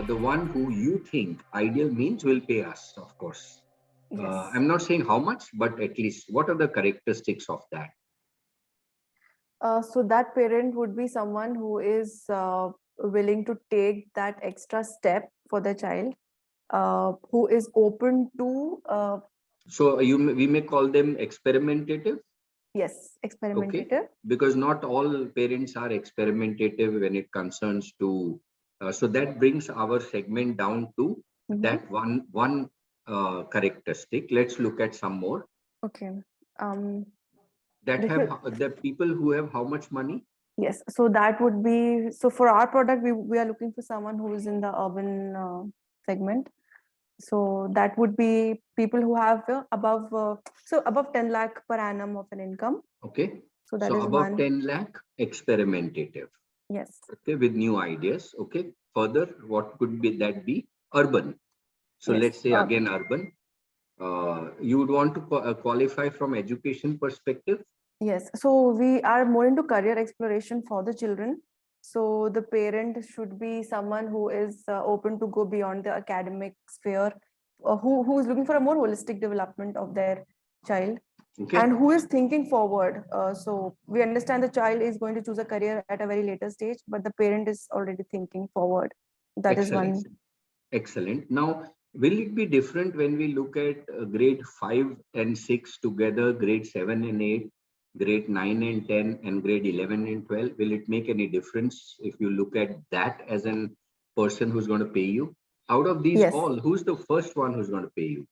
the one who you think ideal means will pay us, of course. Yes. I'm not saying how much, but at least what are the characteristics of that? So that parent would be someone who is willing to take that extra step for their child, who is open to So we may call them experimentative. yes, experimentative. Okay, because not all parents are experimentative when it concerns to. So that brings our segment down to that one characteristic. Let's look at some more. Okay. Um, That this have is- the people who have how much money? yes. So that would be, so for our product, we are looking for someone who is in the urban segment. So that would be people who have above 10 lakh per annum of an income. Okay, So that so is above one. 10 lakh, experimentative. Yes. Okay, with new ideas. Okay, further, what could be that be? Urban. So Yes. let's say again urban. You would want to qualify from education perspective. Yes. So we are more into career exploration for the children. So the parent should be someone who is open to go beyond the academic sphere, who is looking for a more holistic development of their child. Okay. And who is thinking forward. So we understand the child is going to choose a career at a very later stage, but the parent is already thinking forward. That is Excellent. one. Excellent. Now, will it be different when we look at grade 5 and 6 together, grade 7 and 8, grade 9 and 10, and grade 11 and 12? Will it make any difference if you look at that as an person who's going to pay you? Out of these Yes. all, who's the first one who's going to pay you?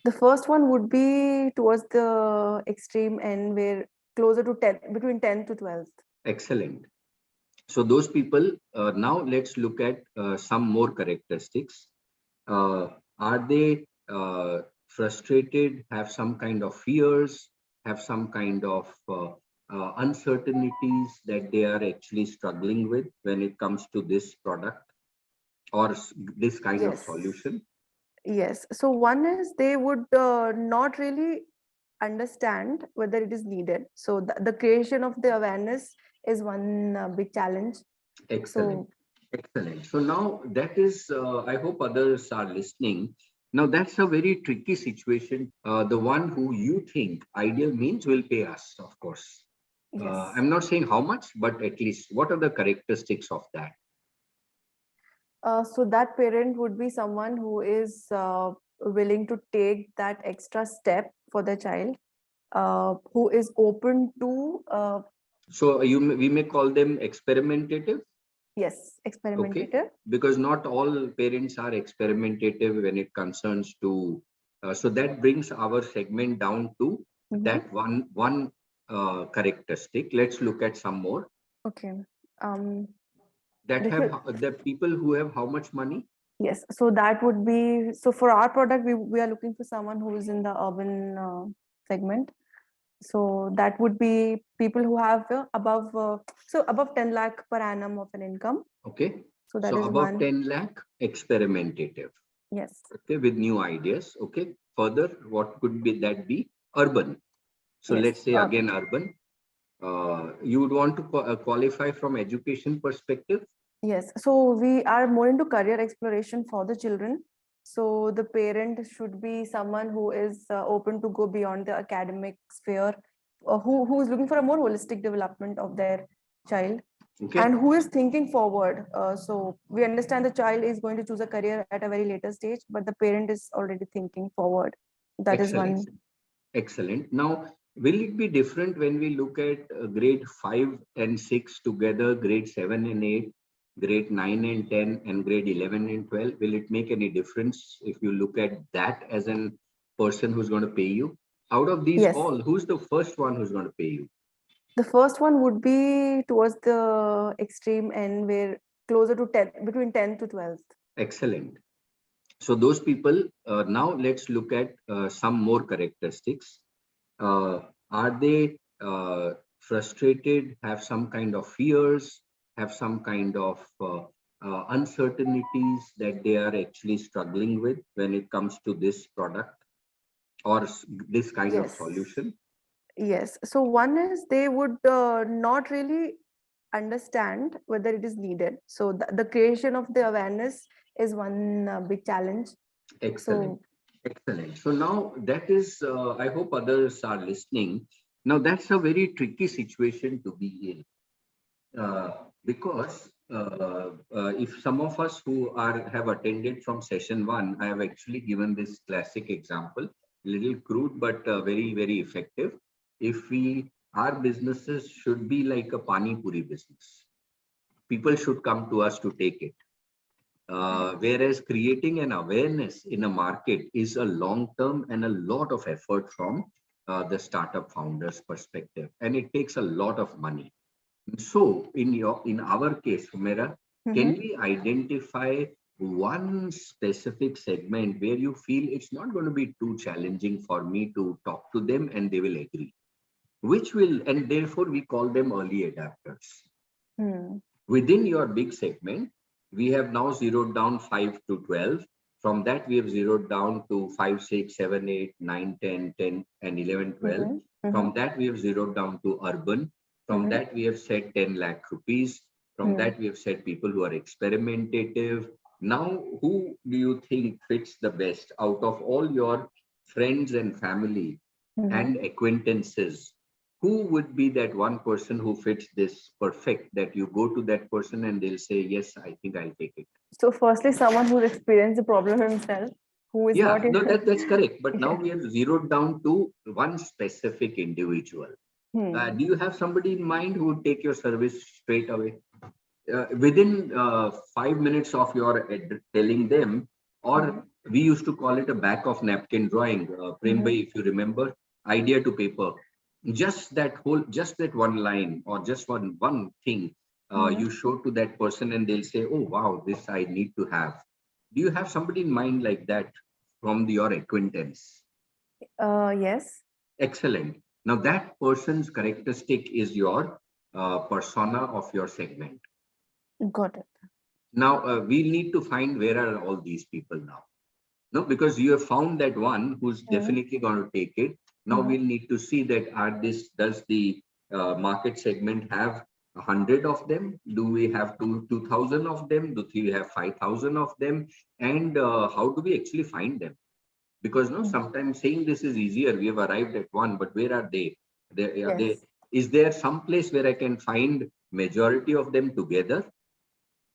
The first one would be towards the extreme end, where closer to 10, between 10 to 12th. Excellent. So those people, now let's look at some more characteristics. Are they frustrated, have some kind of fears, have some kind of uncertainties that they are actually struggling with when it comes to this product or this kind of Yes. solution? Yes. So one is they would not really understand whether it is needed. So the creation of the awareness is one big challenge. Excellent. Excellent. So now that is, I hope others are listening. Now that's a very tricky situation. The one who you think ideal means will pay us, of course. Yes. I'm not saying how much, but at least what are the characteristics of that? So that parent would be someone who is willing to take that extra step for their child, who is open to So we may call them experimentative. yes, experimentative. Okay, because not all parents are experimentative when it concerns to. So that brings our segment down to that one characteristic. Let's look at some more. Okay. That This have is- the people who have how much money? Yes. So that would be, so for our product, we are looking for someone who is in the urban segment. So that would be people who have above 10 lakh per annum of an income. Okay. So that So is above one. 10 lakh, experimentative. Yes. Okay, with new ideas. Okay. Further, what could be that be? Urban. So Yes. let's say again urban. You would want to qualify from education perspective. Yes. So we are more into career exploration for the children. So the parent should be someone who is open to go beyond the academic sphere, who is looking for a more holistic development of their child. Okay. And who is thinking forward. So we understand the child is going to choose a career at a very later stage, but the parent is already thinking forward. That is one. Excellent. Now, will it be different when we look at grade 5 and 6 together, grade 7 and 8, grade 9 and 10, and grade 11 and 12? Will it make any difference if you look at that as an person who's going to pay you? Out of these Yes. all, who's the first one who's going to pay you? The first one would be towards the extreme end, where closer to 10, between 10 to 12th. Excellent. So those people, now let's look at some more characteristics. Are they frustrated, have some kind of fears, have some kind of uncertainties that they are actually struggling with when it comes to this product or this kind of solution? Yes. So one is they would not really understand whether it is needed. So the creation of the awareness is one big challenge. Excellent. Excellent. So now that is, I hope others are listening. Now that's a very tricky situation to be in, because if some of us who have attended from session one, I have actually given this classic example, little crude but very very effective. If our businesses should be like a pani puri business, people should come to us to take it. Whereas creating an awareness in a market is a long term and a lot of effort from the startup founders perspective, and it takes a lot of money. So in our case, Humera, can we identify one specific segment where you feel it's not going to be too challenging for me to talk to them and they will agree, which will, and therefore we call them early adapters. Within your big segment, we have now zeroed down 5 to 12. From that, we have zeroed down to 5, 6, 7, 8, 9, 10, 10, and 11, 12. From that, we have zeroed down to urban. From that, we have said 10 lakh rupees. From that, we have said people who are experimentative. Now, who do you think fits the best out of all your friends and family and acquaintances? Who would be that one person who fits this perfect, that you go to that person and they'll say, yes, I think I'll take it? So firstly, someone who's experienced the problem himself, who is not no, that's correct. But now we have zeroed down to one specific individual. Do you have somebody in mind who would take your service straight away? Within 5 minutes of your telling them, or we used to call it a back of napkin drawing, Prem bhai, if you remember, idea to paper. Just that one line or just one thing you show to that person and they'll say, oh, wow, this I need to have. Do you have somebody in mind like that from your acquaintance? Yes. Excellent. Now that person's characteristic is your persona of your segment. Got it. Now we need to find where are all these people now. No, because you have found that one who's definitely going to take it. Now we'll need to see that does the market segment have 100 of them? Do we have 2,000 of them? Do we have 5,000 of them? And how do we actually find them? Because sometimes saying this is easier. We have arrived at one, but where are they? Is there some place where I can find majority of them together?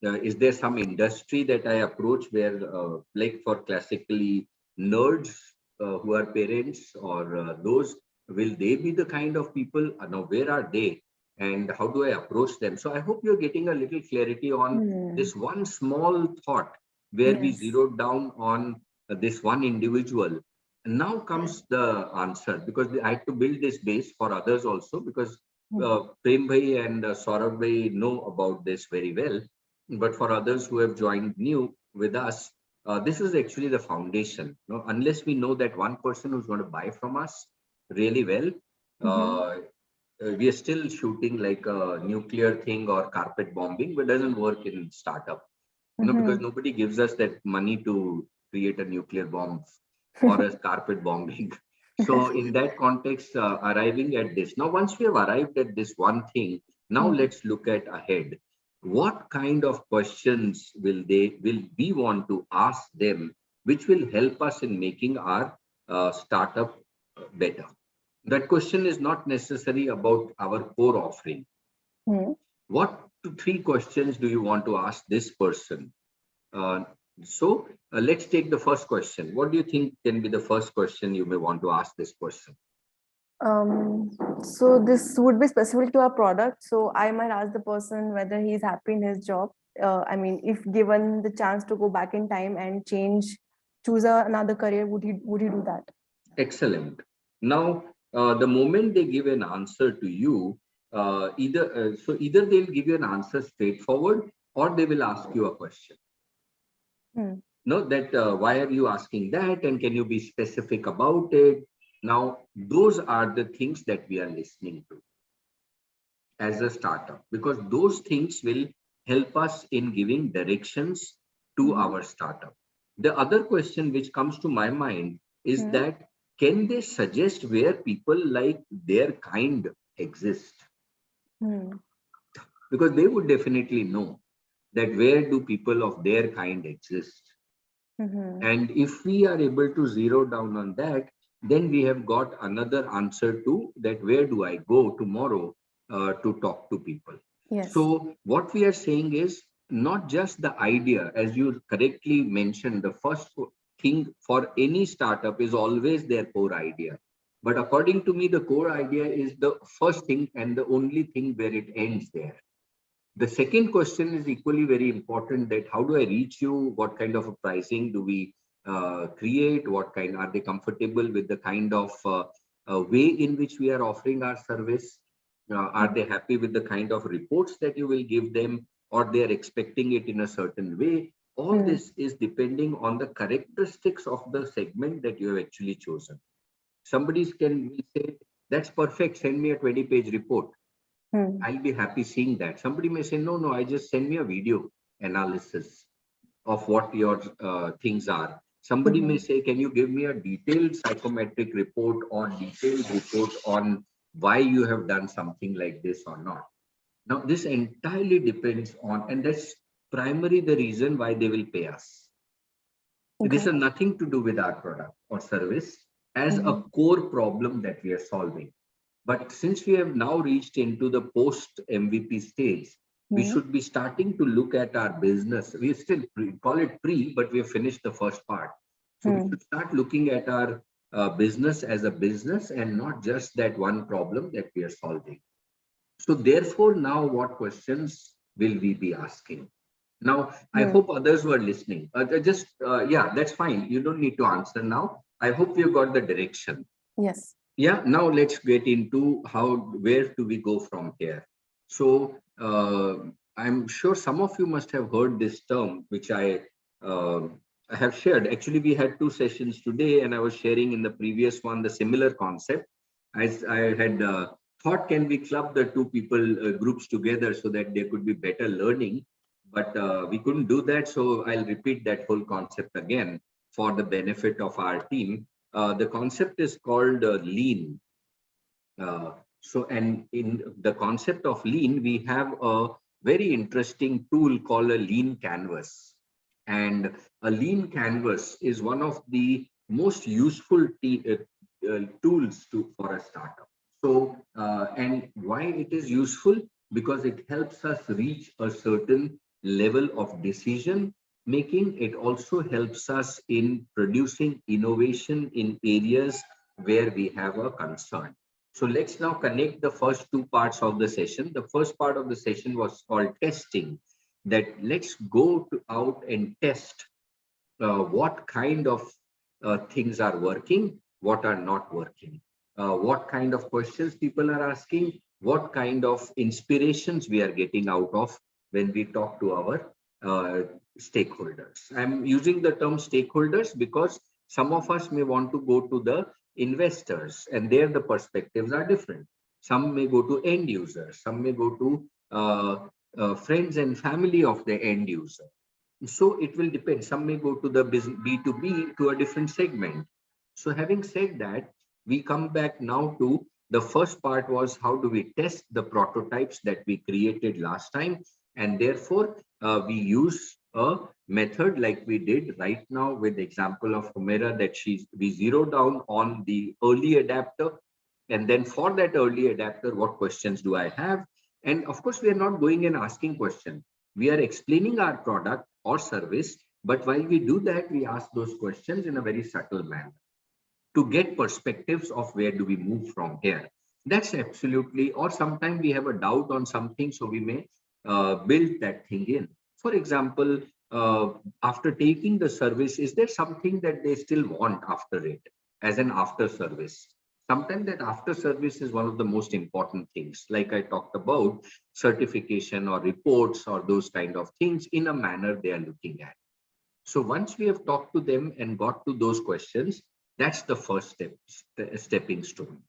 Is there some industry that I approach where, like for classically nerds who are parents or those, will they be the kind of people? Now, where are they? And how do I approach them? So I hope you're getting a little clarity on this one small thought where we zeroed down on this one individual. And now comes the answer, because I had to build this base for others also, because Prem bhai and Saurabh bhai know about this very well. But for others who have joined new with us, this is actually the foundation. Unless we know that one person who's going to buy from us really well, we are still shooting like a nuclear thing or carpet bombing, but doesn't work in startup. Because nobody gives us that money to create a nuclear bomb or a carpet bombing. So in that context, arriving at this. Now, once we have arrived at this one thing, now let's look at ahead. What kind of questions will we want to ask them, which will help us in making our startup better? That question is not necessary about our core offering. What 3 questions do you want to ask this person? So let's take the first question. What do you think can be the first question you may want to ask this person? So this would be specific to our product. So I might ask the person whether he's happy in his job. I mean, if given the chance to go back in time and choose another career, would he do that? Excellent. Now, the moment they give an answer to you, either they'll give you an answer straightforward, or they will ask you a question. No, that why are you asking that, and can you be specific about it? Now, those are the things that we are listening to as a startup, because those things will help us in giving directions to our startup. The other question which comes to my mind is that, can they suggest where people like their kind exist? Because they would definitely know. that where do people of their kind exist. And if we are able to zero down on that, then we have got another answer to that, where do I go tomorrow to talk to people. Yes. So what we are saying is not just the idea, as you correctly mentioned, the first thing for any startup is always their core idea. But according to me, the core idea is the first thing and the only thing where it ends there. The second question is equally very important, that how do I reach you? What kind of a pricing do we create? What kind, are they comfortable with the kind of way in which we are offering our service? Are they happy with the kind of reports that you will give them, or they are expecting it in a certain way? All this is depending on the characteristics of the segment that you have actually chosen. Somebody can say, that's perfect, send me a 20-page report. I'll be happy seeing that. Somebody may say, no, I just send me a video analysis of what your things are. Somebody may say, can you give me a detailed psychometric report or detailed report on why you have done something like this or not? Now, this entirely depends on, and that's primarily the reason why they will pay us. This has nothing to do with our product or service as a core problem that we are solving. But since we have now reached into the post MVP stage, we should be starting to look at our business. We still call it pre, but we have finished the first part. So we should start looking at our business as a business and not just that one problem that we are solving. So therefore, now what questions will we be asking? Now, I hope others were listening. Yeah, that's fine. You don't need to answer now. I hope you got the direction. Yes. Yeah, now let's get into where do we go from here? So I'm sure some of you must have heard this term, which I have shared. Actually, we had 2 sessions today, and I was sharing in the previous one the similar concept. I had thought, can we club the 2 people groups together so that there could be better learning? But we couldn't do that. So I'll repeat that whole concept again for the benefit of our team. The concept is called lean. And in the concept of lean, we have a very interesting tool called a lean canvas. And a lean canvas is one of the most useful tools for a startup. So, and why it is useful? Because it helps us reach a certain level of decision making. It also helps us in producing innovation in areas where we have a concern. So let's now connect the first 2 parts of the session. The first part of the session was called testing, that let's go out and test what kind of things are working, what are not working, what kind of questions people are asking, what kind of inspirations we are getting out of when we talk to our stakeholders. I'm using the term stakeholders because some of us may want to go to the investors, and there the perspectives are different. Some may go to end users, some may go to friends and family of the end user. So it will depend. Some may go to the B2B, to a different segment. So having said that, we come back now to the first part was how do we test the prototypes that we created last time. And therefore, we use a method like we did right now with the example of Humera, that we zero down on the early adapter. And then for that early adapter, what questions do I have? And of course, we are not going and asking questions. We are explaining our product or service. But while we do that, we ask those questions in a very subtle manner to get perspectives of where do we move from here. That's absolutely, or sometimes we have a doubt on something, so we may build that thing in. For example, after taking the service, is there something that they still want after it as an after service? Sometimes that after service is one of the most important things, like I talked about certification or reports or those kind of things in a manner they are looking at. So once we have talked to them and got to those questions, that's the first step, stepping stone.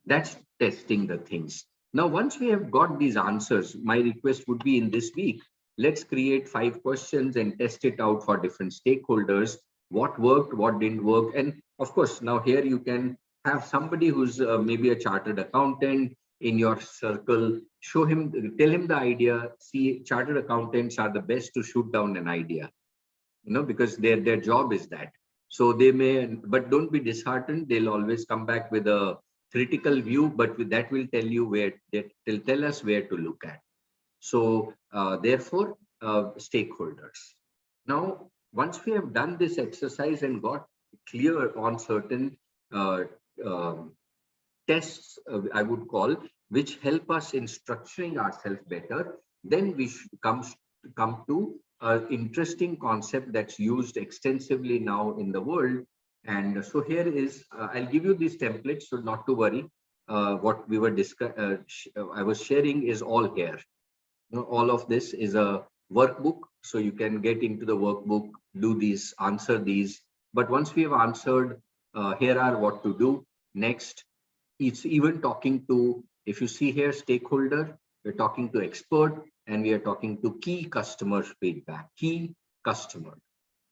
That's testing the things. Now, once we have got these answers, my request would be in this week, let's create 5 questions and test it out for different stakeholders. What worked, what didn't work. And of course, now here you can have somebody who's maybe a chartered accountant in your circle, show him, tell him the idea. See, chartered accountants are the best to shoot down an idea, because their job is that. So they may, but don't be disheartened. They'll always come back with a critical view, but that will tell you where, they'll tell us where to look at. So therefore, stakeholders. Now, once we have done this exercise and got clear on certain tests, I would call, which help us in structuring ourselves better, then we should come to an interesting concept that's used extensively now in the world. And so here is, I'll give you these templates, so not to worry. What we were I was sharing is all here. All of this is a workbook, so you can get into the workbook, do these, answer these. But once we have answered, here are what to do next. It's even talking to, if you see here, stakeholder, we're talking to expert, and we are talking to key customer feedback, key customer,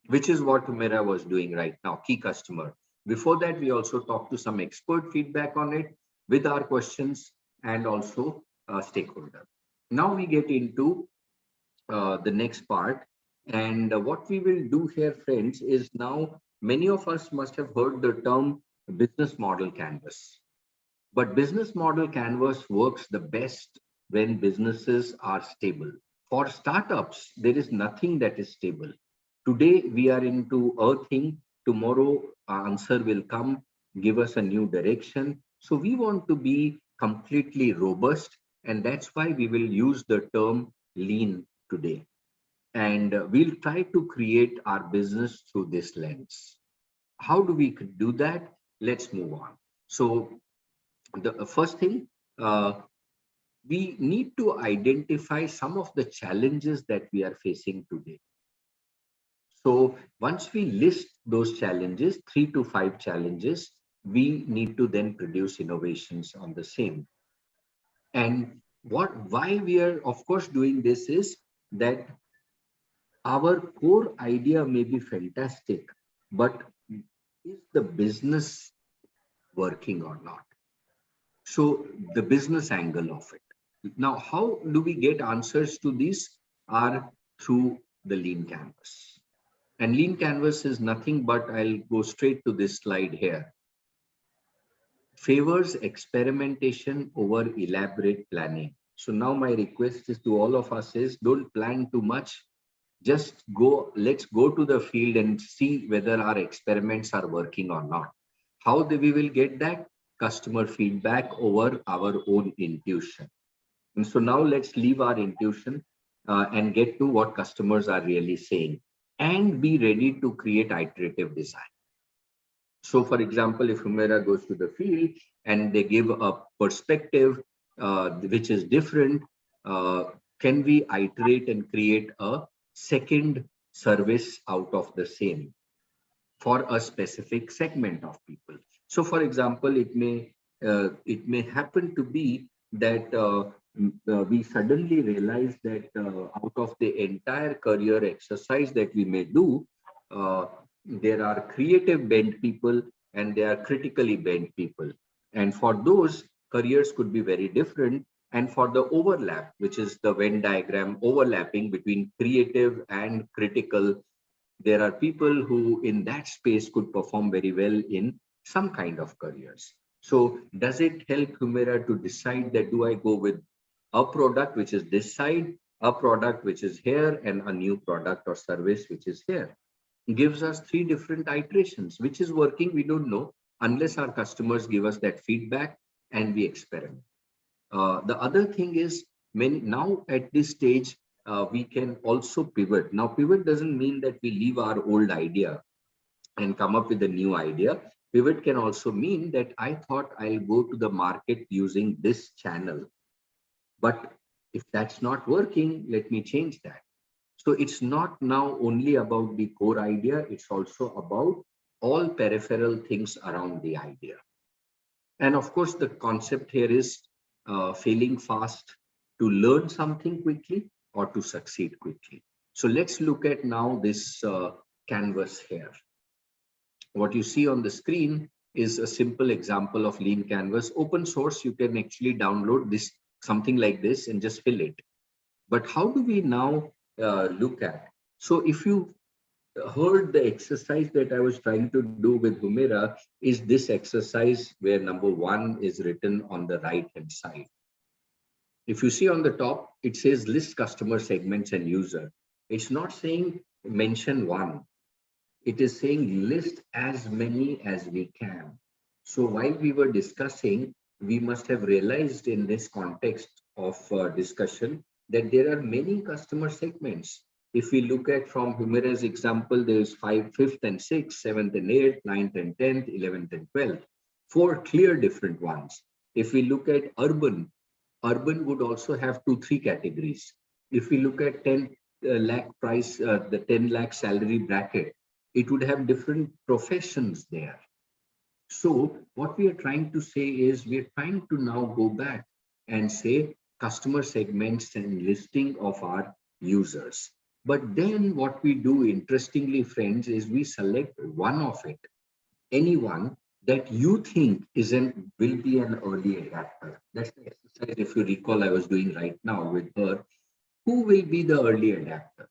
which is what Humera was doing right now, key customer. Before that, we also talked to some expert feedback on it with our questions and also stakeholder. Now we get into the next part. And what we will do here, friends, is now many of us must have heard the term business model canvas. But business model canvas works the best when businesses are stable. For startups, there is nothing that is stable. Today, we are into earthing. Tomorrow, our answer will come, give us a new direction. So we want to be completely robust. And that's why we will use the term lean today. And we'll try to create our business through this lens. How do we do that? Let's move on. So the first thing, we need to identify some of the challenges that we are facing today. So once we list those challenges, 3 to 5 challenges, we need to then produce innovations on the same. And why we are, of course, doing this is that our core idea may be fantastic, but is the business working or not? So the business angle of it. Now, how do we get answers to these? Are through the lean canvas. And lean canvas is nothing but, I'll go straight to this slide here. Favors experimentation over elaborate planning. So now my request is to all of us is, don't plan too much. Just go, let's go to the field and see whether our experiments are working or not. How we will get that? Customer feedback over our own intuition. And so now let's leave our intuition and get to what customers are really saying and be ready to create iterative design. So for example, if Humera goes to the field and they give a perspective which is different, can we iterate and create a second service out of the same for a specific segment of people? So for example, it may happen to be that we suddenly realize that out of the entire career exercise that we may do, there are creative bent people and there are critically bent people. And for those, careers could be very different. And for the overlap, which is the Venn diagram overlapping between creative and critical, there are people who in that space could perform very well in some kind of careers. So does it help Humera to decide that do I go with a product which is this side, a product which is here, and a new product or service which is here? It gives us 3 different iterations. Which is working, we don't know unless our customers give us that feedback and we experiment. The other thing is, now at this stage, we can also pivot. Now, pivot doesn't mean that we leave our old idea and come up with a new idea. Pivot can also mean that I thought I'll go to the market using this channel. But if that's not working, let me change that. So it's not now only about the core idea, it's also about all peripheral things around the idea. And of course, the concept here is failing fast to learn something quickly or to succeed quickly. So let's look at now this canvas here. What you see on the screen is a simple example of lean canvas. Open source, you can actually download this. something like this, and just fill it. But how do we now look at? So if you heard the exercise that I was trying to do with Humira, is this exercise where number 1 is written on the right hand side. If you see on the top, it says list customer segments and user. It's not saying mention one. It is saying list as many as we can. So while we were discussing, we must have realized in this context of discussion that there are many customer segments. If we look at from Humira's example, there is 5th and 6th, 7th and 8th, 9th and 10th, 11th and 12th, 4 clear different ones. If we look at urban would also have 2-3 categories. If we look at 10 lakh price, the 10 lakh salary bracket, it would have different professions there. So what we are trying to say is we are trying to now go back and say customer segments and listing of our users. But then what we do, interestingly, friends, is we select one of it, anyone that you think will be an early adapter. That's the exercise, if you recall, I was doing right now with her. Who will be the early adapter?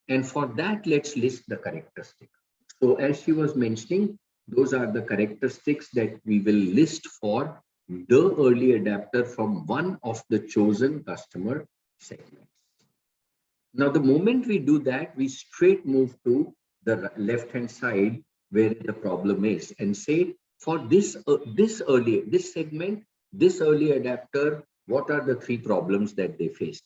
And for that, let's list the characteristics. So as she was mentioning, those are the characteristics that we will list for the early adapter from one of the chosen customer segments. Now, the moment we do that, we straight move to the left-hand side where the problem is and say, for this segment, this early adapter, what are the 3 problems that they face?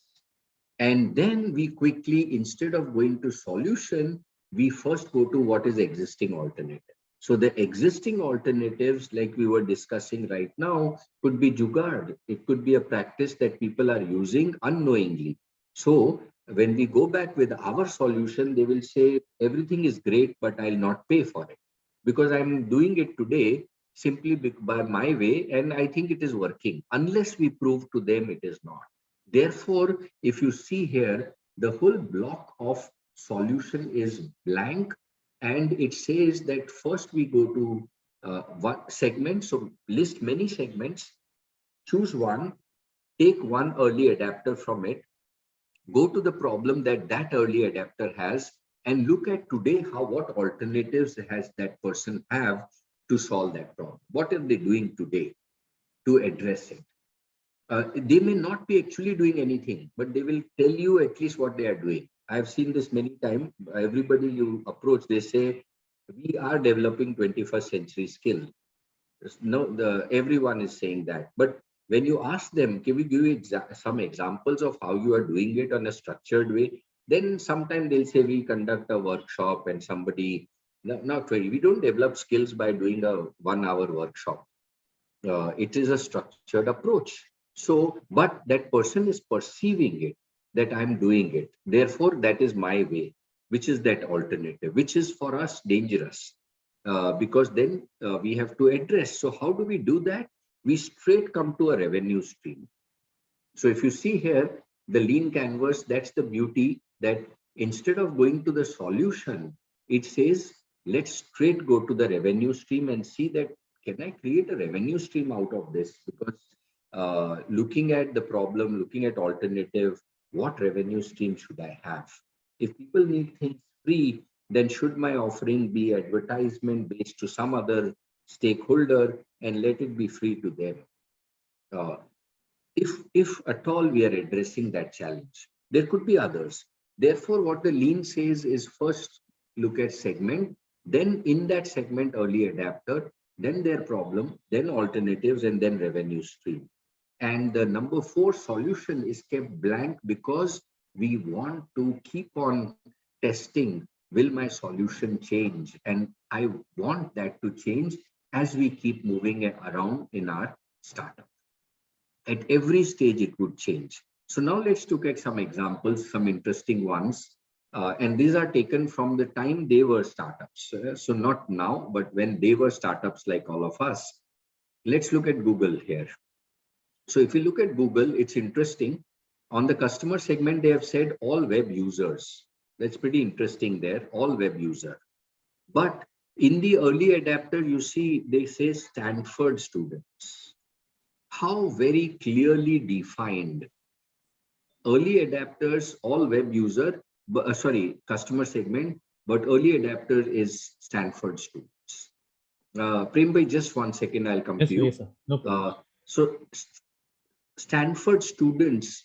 And then we quickly, instead of going to solution, we first go to what is existing alternative. So the existing alternatives, like we were discussing right now, could be jugaad. It could be a practice that people are using unknowingly. So when we go back with our solution, they will say, everything is great, but I'll not pay for it because I'm doing it today simply by my way. And I think it is working unless we prove to them it is not. Therefore, if you see here, the whole block of solution is blank. And it says that first we go to one segment. So list many segments, choose one, take one early adapter from it, go to the problem that early adapter has, and look at today what alternatives has that person have to solve that problem. What are they doing today to address it? They may not be actually doing anything, but they will tell you at least what they are doing. I've seen this many times. Everybody you approach, they say, we are developing 21st century skill. No, everyone is saying that. But when you ask them, can we give you some examples of how you are doing it on a structured way? Then sometimes they'll say, we conduct a workshop and somebody, not really, we don't develop skills by doing a 1-hour workshop. It is a structured approach. So, but that person is perceiving it, that I'm doing it. Therefore, that is my way, which is that alternative, which is for us dangerous because then we have to address. So how do we do that? We straight come to a revenue stream. So if you see here, the lean canvas, that's the beauty, that instead of going to the solution, it says, let's straight go to the revenue stream and see that, can I create a revenue stream out of this? Because looking at the problem, looking at alternative, what revenue stream should I have? If people need things free, then should my offering be advertisement based to some other stakeholder and let it be free to them? If at all we are addressing that challenge, there could be others. Therefore, what the lean says is first look at segment, then in that segment early adapter, then their problem, then alternatives, and then revenue stream. And the number 4 solution is kept blank because we want to keep on testing, will my solution change? And I want that to change as we keep moving around in our startup. At every stage, it would change. So now let's look at some examples, some interesting ones. And these are taken from the time they were startups. So not now, but when they were startups like all of us. Let's look at Google here. So if you look at Google, it's interesting. On the customer segment, they have said all web users. That's pretty interesting there, all web user. But in the early adapter, you see, they say Stanford students. how very clearly defined early adapters, all web user, customer segment, but early adapter is Stanford students. Prem bhai, just 1 second, I'll come to you. Yes, sir. No problem. So Stanford students'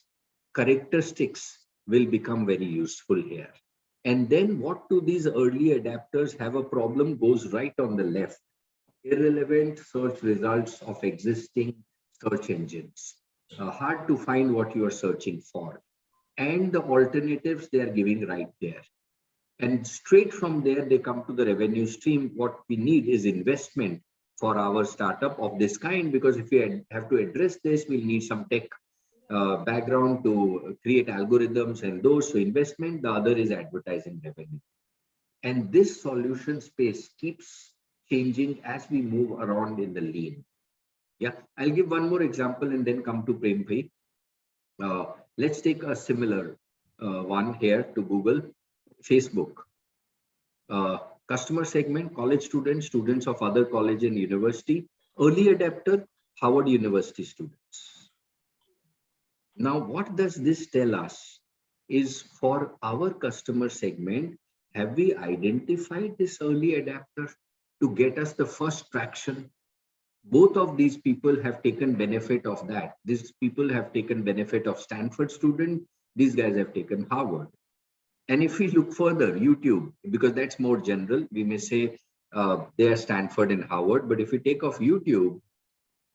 characteristics will become very useful here. And then what do these early adapters have a problem goes right on the left. Irrelevant search results of existing search engines. Hard to find what you are searching for. And the alternatives they are giving right there. And straight from there, they come to the revenue stream. What we need is investment for our startup of this kind, because if we have to address this, we'll need some tech background to create algorithms and those. So investment, the other is advertising revenue. And this solution space keeps changing as we move around in the lean. Yeah, I'll give one more example and then come to Prem bhai. Let's take a similar one here to Google, Facebook. Customer segment, college students, students of other college and university. Early adapter, Harvard University students. Now, what does this tell us is for our customer segment, have we identified this early adapter to get us the first traction? Both of these people have taken benefit of that. These people have taken benefit of Stanford student. These guys have taken Harvard. And if we look further, YouTube, because that's more general, we may say they are Stanford and Harvard. But if we take off YouTube,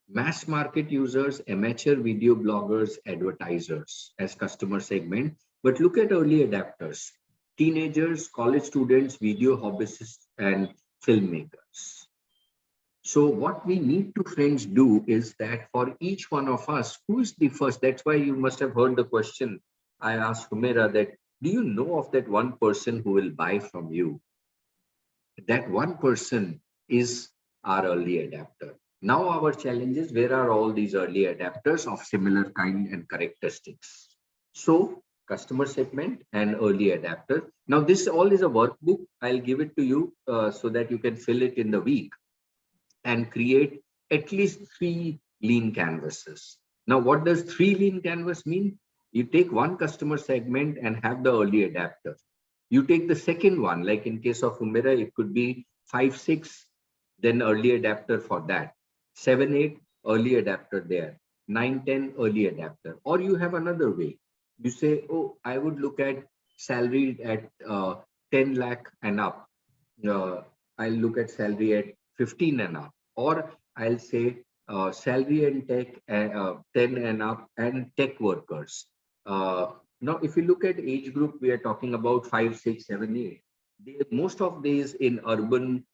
mass market users, amateur video bloggers, advertisers as customer segment. But look at early adapters, teenagers, college students, video hobbyists, and filmmakers. So what we need to, friends, do is that for each one of us, who is the first? That's why you must have heard the question I asked Humera, that do you know of that one person who will buy from you? That one person is our early adapter. Now our challenge is, where are all these early adapters of similar kind and characteristics? So customer segment and early adapter. Now this all is a workbook. I'll give it to you so that you can fill it in the week and create at least 3 lean canvases. Now, what does 3 lean canvas mean? You take one customer segment and have the early adapter. You take the second one, like in case of Humera, it could be 5, 6, then early adapter for that. 7, 8, early adapter there. 9, 10, early adapter. Or you have another way. You say, oh, I would look at salary at 10 lakh and up. I'll look at salary at 15 and up. Or I'll say salary and tech 10 and up and tech workers. Now, if you look at age group, we are talking about 5, 6, 7, 8. Most of these in urban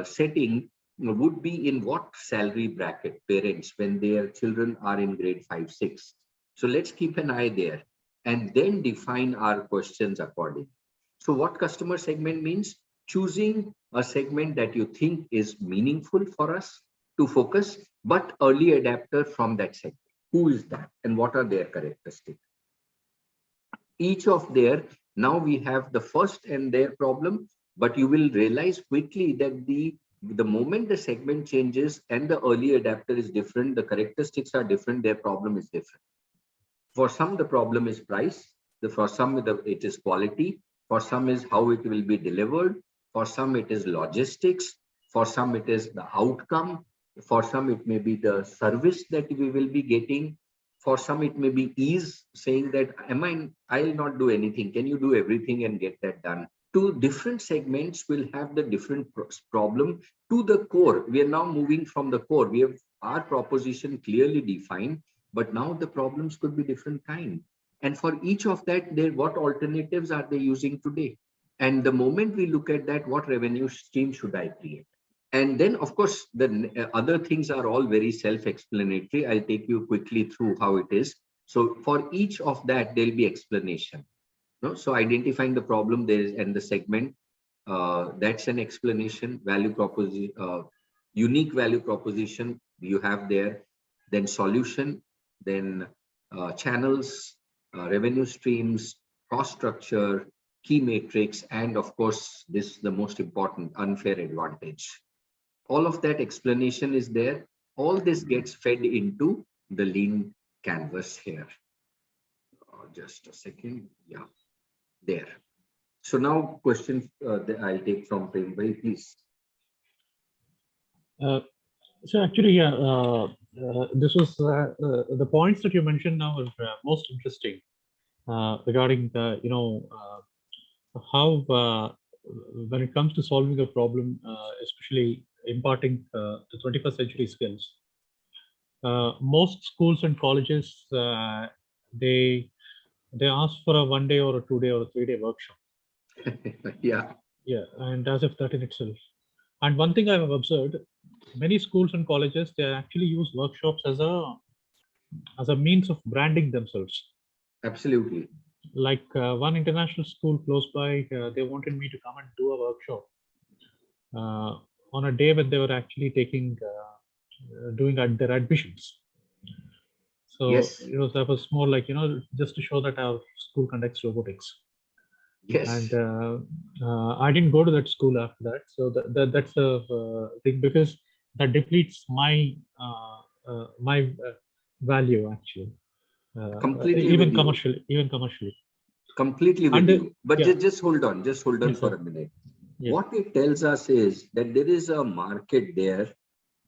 setting would be in what salary bracket parents when their children are in grade 5, 6. So let's keep an eye there and then define our questions accordingly. So what customer segment means? Choosing a segment that you think is meaningful for us to focus, but early adapter from that segment. Who is that and what are their characteristics? Each of their, now we have the first and their problem, but you will realize quickly that the moment the segment changes and the early adapter is different, the characteristics are different, their problem is different. For some, the problem is price. For some, it is quality. For some is how it will be delivered. For some, it is logistics. For some, it is the outcome. For some, it may be the service that we will be getting. For some, it may be ease, saying that, I'll not do anything. Can you do everything and get that done? Two different segments will have the different problem to the core. We are now moving from the core. We have our proposition clearly defined, but now the problems could be different kind. And for each of that, what alternatives are they using today? And the moment we look at that, what revenue stream should I create? And then, of course, the other things are all very self-explanatory. I'll take you quickly through how it is. So for each of that, there'll be explanation. No? So identifying the problem there is, and the segment, that's an explanation. Value proposition, unique value proposition you have there. Then solution, then channels, revenue streams, cost structure, key matrix, and of course, this the most important, unfair advantage. All of that explanation is there. All this gets fed into the lean canvas here. Just a second. Yeah, there. So now questions that I'll take from Prem, please. So actually, yeah, this was the points that you mentioned now are most interesting regarding the, how when it comes to solving a problem, especially imparting the 21st century skills. Most schools and colleges, they ask for a 1 day or a 2 day or a 3 day workshop. Yeah. Yeah, and as if that in itself. And one thing I have observed, many schools and colleges, they actually use workshops as a means of branding themselves. Absolutely. Like one international school close by, they wanted me to come and do a workshop on a day when they were actually doing their admissions. So yes, that was more like, just to show that our school conducts robotics. Yes. And I didn't go to that school after that. So that's a thing, because that depletes my value actually. Completely even with you. commercially. Completely with you. But yeah. just hold on. Just hold on Yes, for sir. a minute. Yeah. What it tells us is that there is a market there,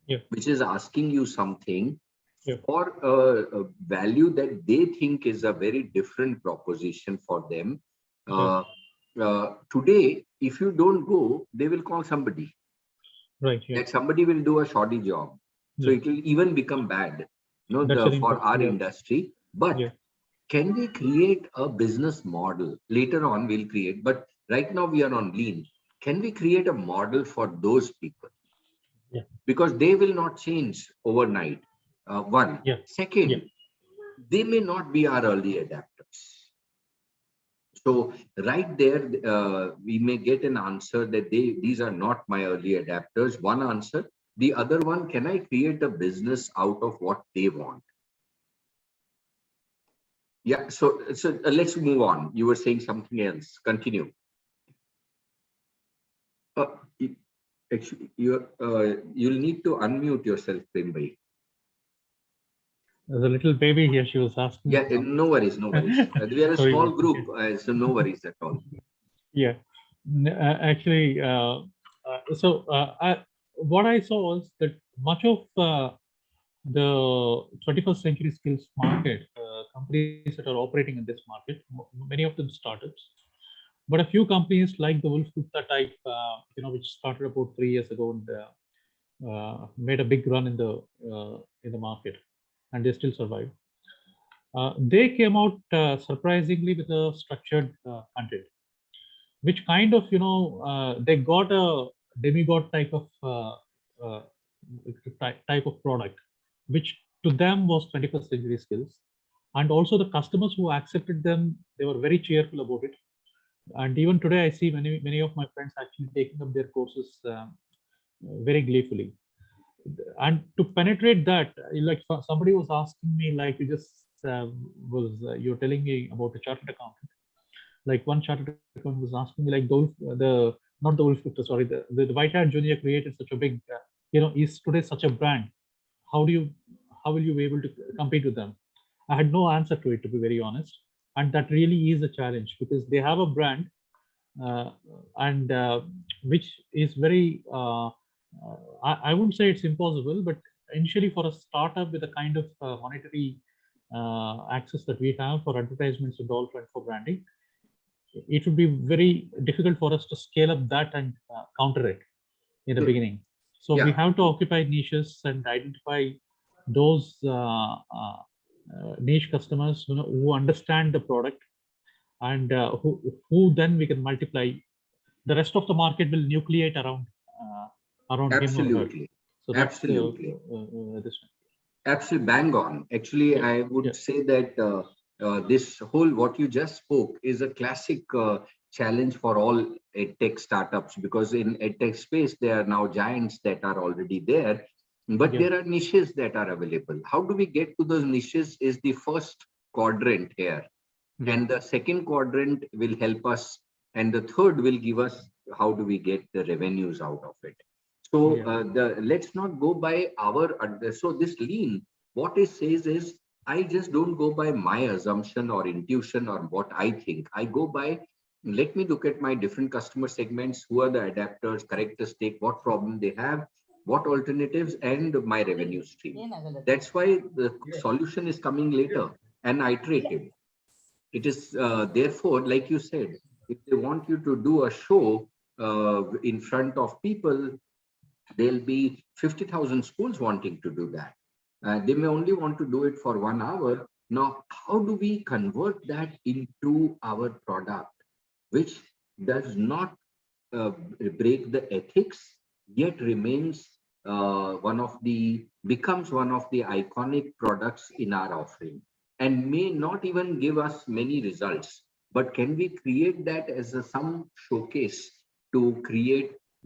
Yeah. which is asking you something Yeah. for a value that they think is a very different proposition for them. Today, if you don't go, they will call somebody. Right. Yeah. That somebody will do a shoddy job. So Yeah. it will even become bad, for our industry. But yeah. can we create a business model? Later on, we'll create, but right now we are on lean. Can we create a model for those people? Yeah. Because they will not change overnight. One. Yeah. Second, Yeah. they may not be our early adapters. So right there, we may get an answer that these are not my early adapters. One answer. The other one, can I create a business out of what they want? Yeah. So let's move on. You were saying something else. Continue. Actually, you'll need to unmute yourself, Prem bhai. There's a little baby here. She was asking. Yeah, no worries, no worries. We are a Sorry, small group, so no worries at all. Yeah, actually, what I saw was that much of the 21st century skills market, companies that are operating in this market, many of them startups, but a few companies like the Wolf Gupta type, which started about 3 years ago and made a big run in the market, and they still survive. They came out surprisingly with a structured content, which kind of, they got a demigod type of type of product, which to them was 21st century skills. And also the customers who accepted them, they were very cheerful about it. And even today, I see many of my friends actually taking up their courses very gleefully. And to penetrate that, like somebody was asking me, like you just you're telling me about a chartered accountant. Like one chartered accountant was asking me, like not the Wolf Gupta, sorry, the White Hat Junior created such a big, is today such a brand. How will you be able to compete with them? I had no answer to it, to be very honest. And that really is a challenge, because they have a brand, and which is very, I wouldn't say it's impossible, but initially for a startup with the kind of monetary access that we have for advertisements and all for branding, it would be very difficult for us to scale up that and counter it in the beginning. So we have to occupy niches and identify those niche customers who understand the product, and who then we can multiply. The rest of the market will nucleate around Absolutely. him or her. So that's Absolutely. This one. Absolutely, bang on. Actually, I would say that this whole what you just spoke is a classic challenge for all EdTech startups, because in EdTech space there are now giants that are already there, but there are niches that are available. How do we get to those niches is the first quadrant here, and the second quadrant will help us, and the third will give us how do we get the revenues out of it. So Yeah. let's not go by so this lean, what it says is, I just don't go by my assumption or intuition or what I think. I go by, let me look at my different customer segments, who are the adapters, characteristic, what problem they have, what alternatives, and my revenue stream. That's why the solution is coming later and iterative. It is therefore, like you said, if they want you to do a show in front of people, there'll be 50,000 schools wanting to do that. They may only want to do it for 1 hour. Now, how do we convert that into our product, which does not break the ethics, yet remains becomes one of the iconic products in our offering, and may not even give us many results, but can we create that as some showcase to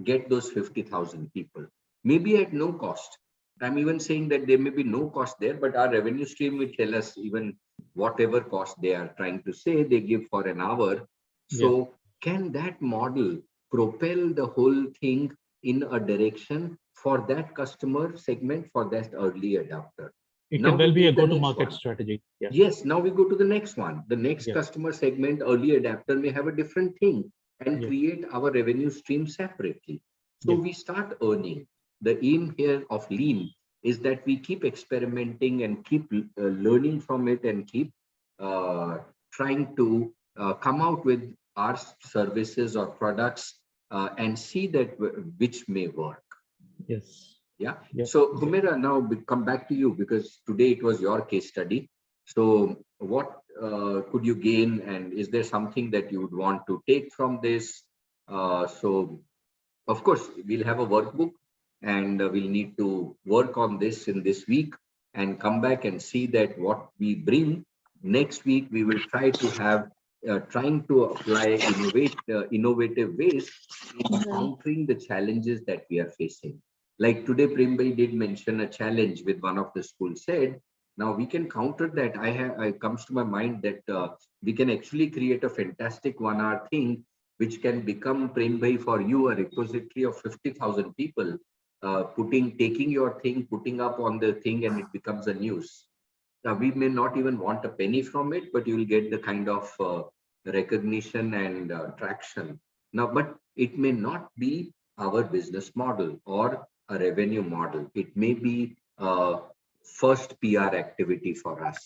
get those 50,000 people, maybe at no cost. I'm even saying that there may be no cost there, but our revenue stream will tell us even whatever cost they are trying to say they give for an hour. So can that model propel the whole thing in a direction for that customer segment, for that early adopter? It Now can well we be a take the next go-to-market one. strategy. Yeah. Yes, now we go to the next one. The next Yeah. customer segment, early adapter, may have a different thing and Yeah. create our revenue stream separately. So Yeah. we start earning. The aim here of lean is that we keep experimenting and keep learning from it and keep trying to come out with our services or products and see that which may work. Yes. Yeah. Yeah. So Humaira, now we come back to you because today it was your case study. So what could you gain, and is there something that you would want to take from this? So of course, we'll have a workbook, and we'll need to work on this in this week and come back and see that what we bring next week. We will try to have trying to apply innovative ways in countering the challenges that we are facing. Like today, Prembhai did mention a challenge with one of the schools said. Now we can counter that. It comes to my mind that we can actually create a fantastic 1 hour thing which can become, Prembhai, for you, a repository of 50,000 people, taking your thing, putting up on the thing, and it becomes a news. Now, we may not even want a penny from it, but you will get the kind of recognition and traction. Now, but it may not be our business model or a revenue model. It may be first PR activity for us.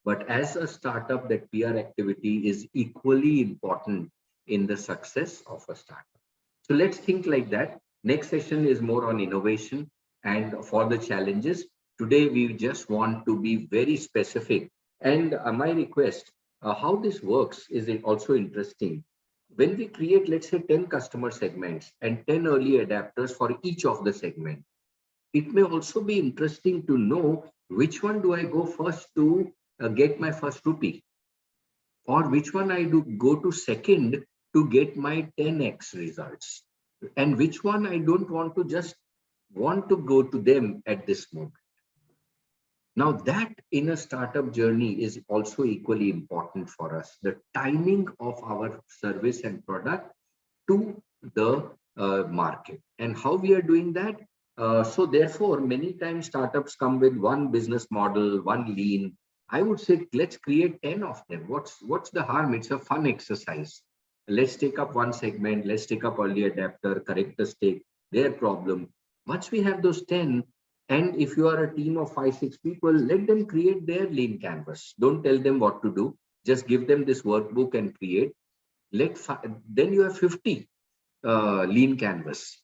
But as a startup, that PR activity is equally important in the success of a startup. So let's think like that. Next session is more on innovation and for the challenges. Today, we just want to be very specific. And my request, how this works is also interesting. When we create, let's say, 10 customer segments and 10 early adapters for each of the segment, it may also be interesting to know which one do I go first to get my first rupee, or which one I do go to second to get my 10x results, and which one I don't want to go to them at this moment. Now that in a startup journey is also equally important for us, the timing of our service and product to the market and how we are doing that. So therefore, many times startups come with one business model, one lean. I would say let's create 10 of them. What's the harm? It's a fun exercise. Let's take up one segment. Let's take up early adapter, characteristic, their problem. Once we have those 10, and if you are a team of 5-6 people, let them create their lean canvas. Don't tell them what to do. Just give them this workbook and create. Then you have 50 lean canvas.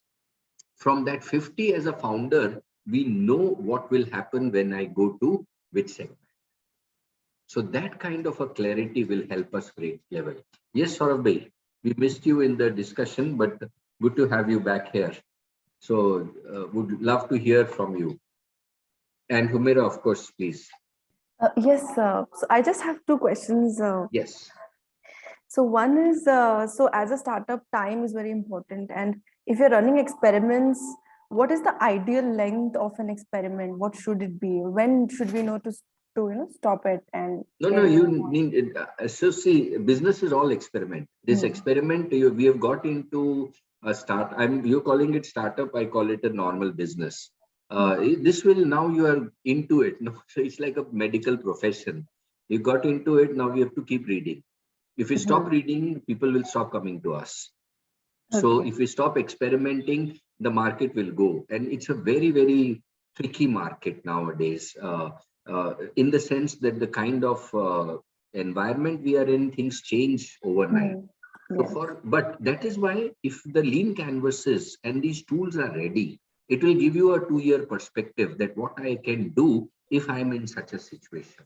From that 50, as a founder, we know what will happen when I go to which segment. So that kind of a clarity will help us great level. Yes, Saurabh bhai, we missed you in the discussion, but good to have you back here. So would love to hear from you. And Humaira, of course, please. Yes, so I just have two questions. Yes. So one is, so as a startup, time is very important. And if you're running experiments, what is the ideal length of an experiment? What should it be? When should we know to stop it? And No, you need it. So see, business is all experiment. This experiment, we have got into you're calling it startup, I call it a normal business. This will, now you are into it. No, so it's like a medical profession. You got into it, now we have to keep reading. If we stop reading, people will stop coming to us. So if we stop experimenting, the market will go. And it's a very, very tricky market nowadays, in the sense that the kind of environment we are in, things change overnight. So but that is why if the lean canvases and these tools are ready, it will give you a 2-year perspective that what I can do if I'm in such a situation.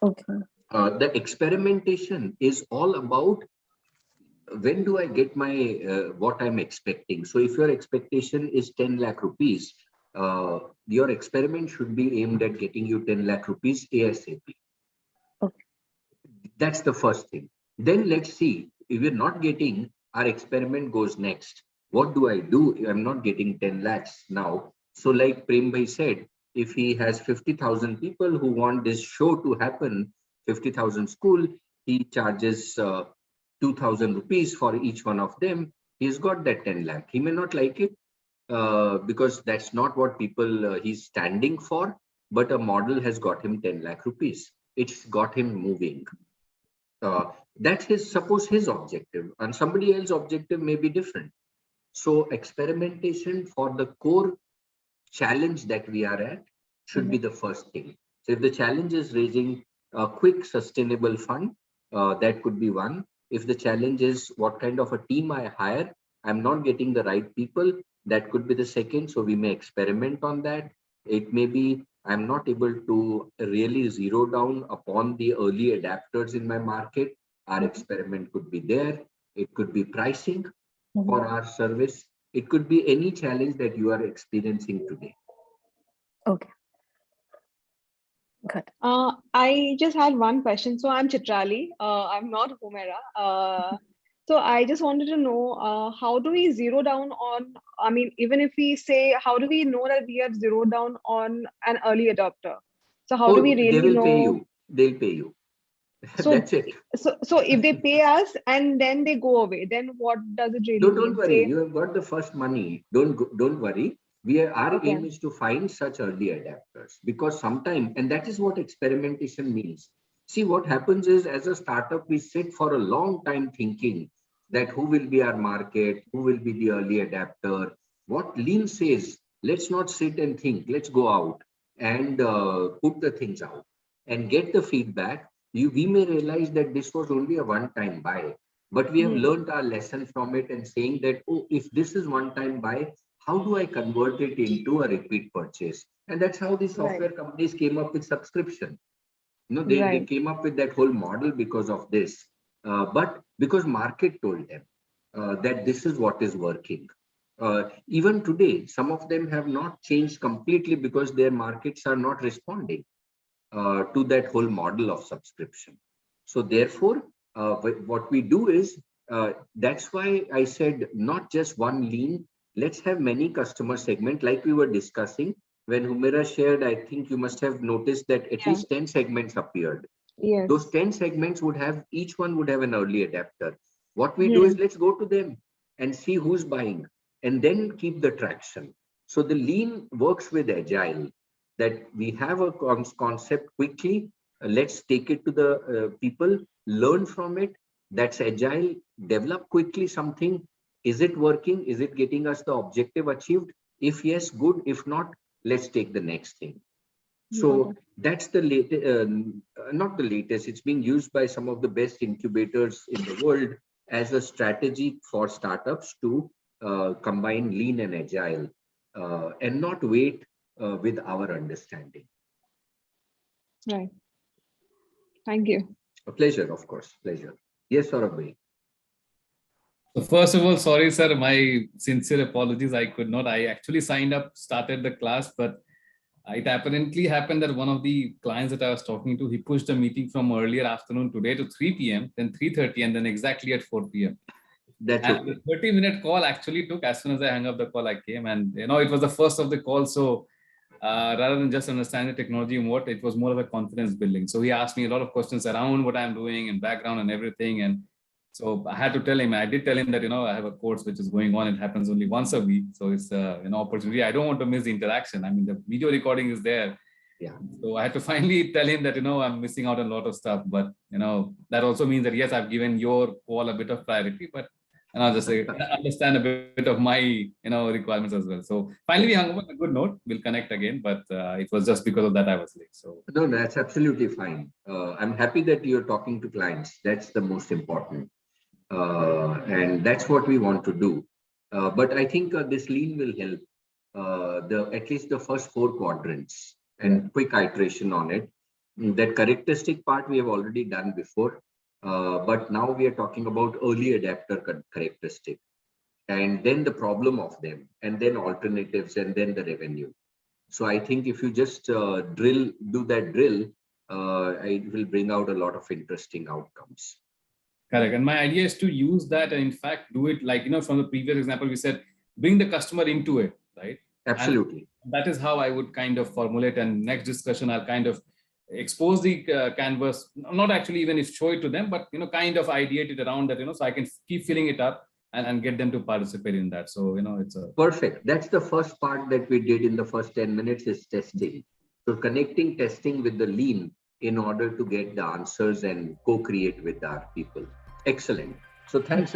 The experimentation is all about when do I get my what I'm expecting. So if your expectation is 10 lakh rupees, your experiment should be aimed at getting you 10 lakh rupees ASAP. That's the first thing. Then let's see, if we're not getting, our experiment goes next. What do I do? I'm not getting 10 lakhs now. So like Prem Bhai said, if he has 50,000 people who want this show to happen, 50,000 school, he charges 2,000 rupees for each one of them. He's got that 10 lakh. He may not like it because that's not what people he's standing for, but a model has got him 10 lakh rupees. It's got him moving. That's suppose his objective, and somebody else's objective may be different. So experimentation for the core challenge that we are at should be the first thing. So if the challenge is raising a quick sustainable fund, that could be one. If the challenge is what kind of a team I hire, I'm not getting the right people, that could be the second. So we may experiment on that. It may be I'm not able to really zero down upon the early adapters in my market. Our experiment could be there. It could be pricing for our service. It could be any challenge that you are experiencing today. Okay. Good. I just had one question. So I'm Chitrali. I'm not Humera. So I just wanted to know, how do we zero down on, I mean, even if we say, how do we know that we have zeroed down on an early adopter? So how do we really they will know? pay you. They'll pay you. So that's it. So if they pay us and then they go away, then what does it really mean? Don't worry. You have got the first money. Don't worry. Our aim is to find such early adapters, because sometime, and that is what experimentation means. See, what happens is, as a startup, we sit for a long time thinking that who will be our market, who will be the early adapter. What Lean says, let's not sit and think, let's go out and put the things out and get the feedback. We may realize that this was only a one-time buy, but we have learned our lesson from it and saying that, oh, if this is one-time buy, how do I convert it into a repeat purchase? And that's how the software companies came up with subscription. They came up with that whole model because of this, but because market told them that this is what is working. Even today, some of them have not changed completely because their markets are not responding to that whole model of subscription. So therefore, what we do is, that's why I said not just one Lean, let's have many customer segments like we were discussing. When Humera shared, I think you must have noticed that at least 10 segments appeared. Yes. Those 10 segments would have, each one would have an early adapter. What we do is, let's go to them and see who's buying and then keep the traction. So the Lean works with Agile, that we have a concept quickly, let's take it to the people, learn from it. That's Agile, develop quickly something. Is it working? Is it getting us the objective achieved? If yes, good. If not, let's take the next thing. So that's the latest, not the latest, it's being used by some of the best incubators in the world as a strategy for startups to combine Lean and Agile and not wait with our understanding. Right. Thank you. A pleasure, of course, pleasure. Yes, Saurabh. So first of all, sorry, sir, my sincere apologies. I could not. I actually signed up, started the class, but it apparently happened that one of the clients that I was talking to, he pushed the meeting from earlier afternoon today to 3 p.m., then 3:30, and then exactly at 4 p.m. That's and okay. the 30-minute call actually took, as soon as I hung up the call, I came, and it was the first of the call. So rather than just understanding the technology and what, it was more of a confidence building. So he asked me a lot of questions around what I'm doing and background and everything. And So I had to tell him, I did tell him that, I have a course which is going on. It happens only once a week. So it's an opportunity. I don't want to miss the interaction. I mean, the video recording is there. Yeah. So I had to finally tell him that, I'm missing out on a lot of stuff. But, that also means that, yes, I've given your call a bit of priority, but I'll just understand a bit of my, requirements as well. So finally we hung up on a good note. We'll connect again, but it was just because of that I was late. So no, that's absolutely fine. I'm happy that you're talking to clients. That's the most important. And that's what we want to do. But I think this lean will help at least the first 4 quadrants and quick iteration on it. That characteristic part we have already done before. But now we are talking about early adapter characteristic, and then the problem of them, and then alternatives, and then the revenue. So I think if you just do that drill, it will bring out a lot of interesting outcomes. Correct. And my idea is to use that and in fact do it like, from the previous example, we said, bring the customer into it, right? Absolutely. And that is how I would kind of formulate, and next discussion, I'll kind of expose the canvas, not actually even show it to them, but, kind of ideate it around that, so I can keep filling it up and get them to participate in that. So, it's a perfect. That's the first part that we did in the first 10 minutes is testing. So connecting testing with the lean in order to get the answers and co-create with our people. Excellent. So thanks.